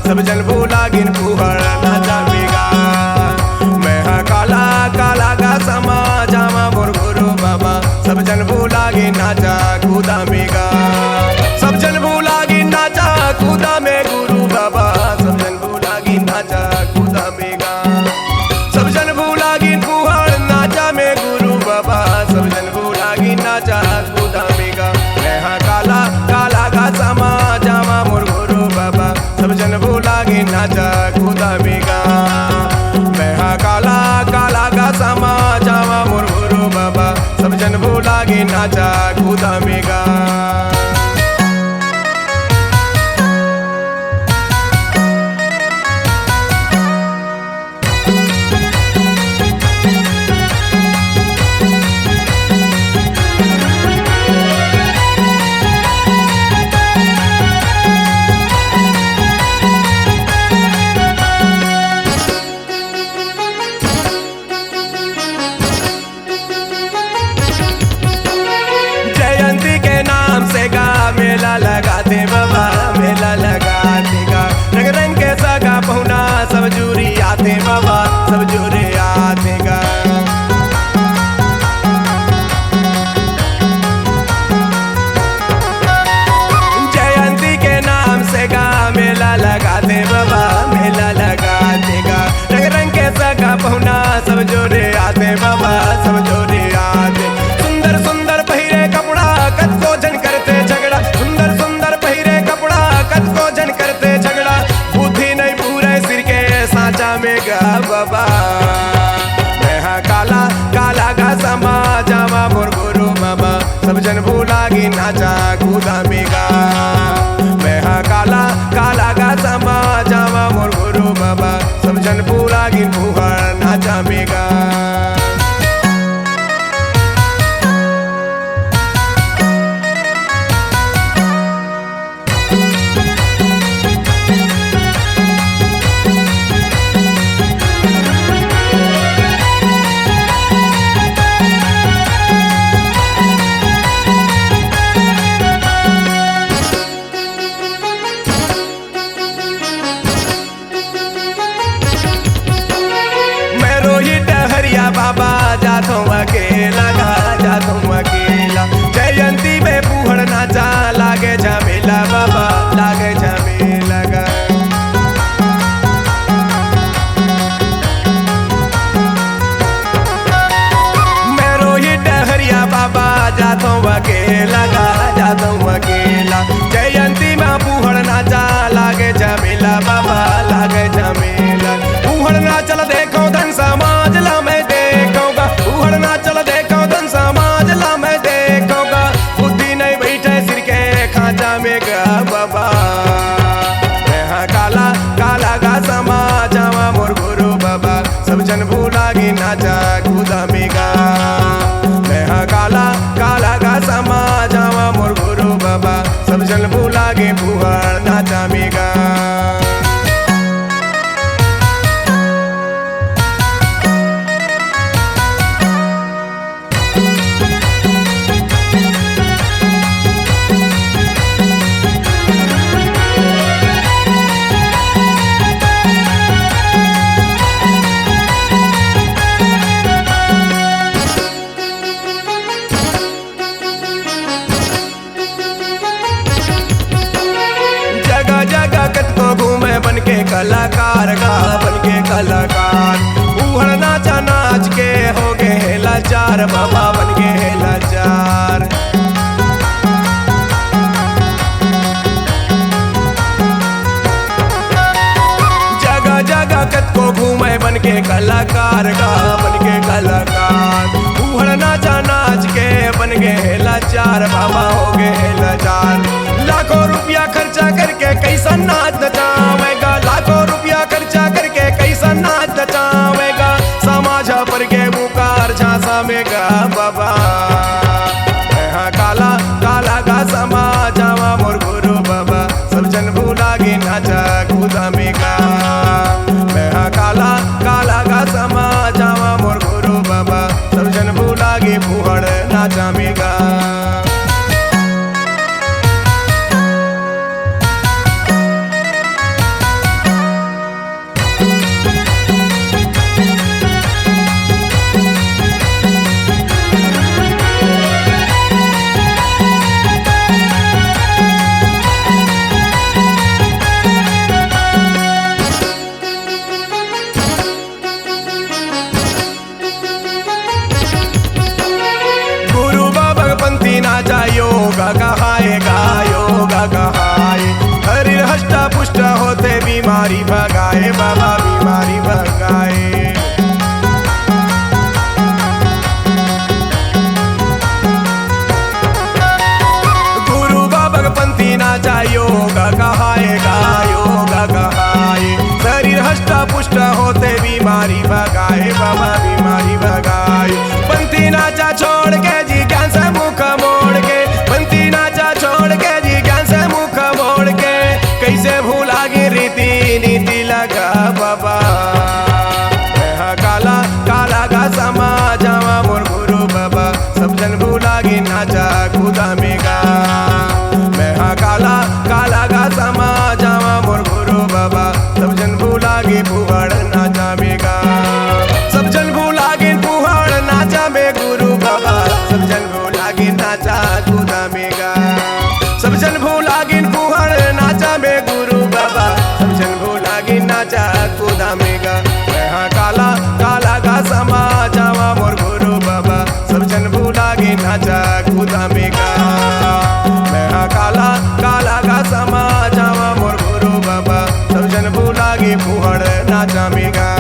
सब जन भूला गिन फूहड़ नाचा बेगा। मैं हाँ काला काला का समा जामा मोर गुरु बाबा सब जन भूला गिन नाचा कूदा मेगा। सब जन भूला गिन नाचा कूदा में गुरु बाबा सब जन भूला गिन नाचा कूदा मेगा। सब जन भूला गिन फूहड़ नाचा में गुरु बाबा सब जन भूला गिन नाचा कूदा मेगा। मैं हाँ काला काला का समा जामा मोर गुरु बाबा सब जन भूला गिन नाचा कूदा मेगा। मैं हाँ काला काला का समा जामा मोर गुरु बाबा सब जन भूला गिन नाचा कूदा मेगा। मेला लगाते बाबा मेला लगाते गा। रंग रंग के सगा पहुना सब जूरी आते बाबा सब जूरी आते गा। जयंती के नाम से गा मेला लगाते बाबा मेला लगाते गा। रंग रंग के सगा पहुना सब जोरे आते बाबा सब जोरे आते। सुंदर सुंदर पहिरे कपड़ा कत को जन करते झगड़ा। सुंदर सुंदर पहिरे कपड़ा कत को जन करते झगड़ा। बुद्धि नहीं पूरे सिर के साचा में गा बाबा। मैं हाँ काला काला का समा जामा मोर गुरु बाबा सब जन भूला गिन नाचा कूदा मेगा। मैं हाँ काला काला का समा जामा मोर गुरु बाबा सब जन भूला गिन फूहड़ नाचा मेगा। बाबा जातो अकेला गा जातो अकेला। जयंती में फूहड़ नाचा लागे झमेला बाबा लागे झमेला गा। मैं रोहित हरिया बाबा जातो अकेला गा जातो अकेला। जयंती में फूहड़ नाचा लागे झमेला बाबा लागे झमेला। फूहड़ नाचल देखो धन समाज ला मैं देखूंगा। फूहड़ नाचल देखो धन समाज ला मैं देखूंगा। बुद्धि नहीं बैठे सिर के खांचा में गा बाबा। मैं हाँ काला काला का समा जामा मोर गुरु बाबा सब जन भूला गिन नाचा कूदा मेगा। मैं हाँ काला काला का समा जामा मोर गुरु बाबा सब जन भूला गिन फूहड़ नाचा मेगा। जगत को घूमे बन के कलाकार गा बन के कलाकार। फूहड़ नाचा नाच के हो गए लाचार बाबा बन के लाचार। जगह जगह कत को घूमे बन के कलाकार गा बन के कलाकार। फूहड़ नाचा नाच के बन गए लाचार बाबा हो गए लाचार। लाखों रुपया खर्चा करके कैसा नाच नचावेगा। लाखों रुपया खर्चा करके कैसा नाच नचावेगा। समाज पर के मुकार झांसा में गा बाबा। मैं हाँ काला काला का समा जामा मोर गुरु बाबा सब जन भूला गिन नाचा कूदा मेगा। मैं हाँ काला काला का समा जामा मोर गुरु बाबा सब जन भूला गिन फूहड़ नाचा मेगा। योग कहाएगा योग कहाए। शरीर हष्ट पुष्ट होते बीमारी भगाए बाबा बीमारी भगाए। पंथी नाचा छोड़ के जी ज्ञान से मुख मोड़ के, पंथी नाचा छोड़ के जी ज्ञान से मुख मोड़ के, कैसे भूला गी रीति नीति लगा बाबा। काला काला का समा जावा मोर गुरु बाबा, सब जन भूला गी नाचा खुदा में गा। मैं हाँ काला काला का समा जावा मोर गुरु बाबा, सब जन भूला गी पुहड़ नाचा में गा। सब जन भूला गी पुहड़ नाचा में गुरु बाबा, सब जन भूला गी नाचा खुदा में गा। सब जन भूला गी पुहड़ नाचा में गुरु बाबा, सब जन भूला गी नाचा खुदा में गा। मैं हाँ काला काला का समा जावा मोर गुरु बाबा, सब जन भूला गी नाचा खुदा में गा। मैं हाँ काला काला का समा जावा मोर गुरु बाबा, सब जन भूला गी पुहड़ नाचा में गा।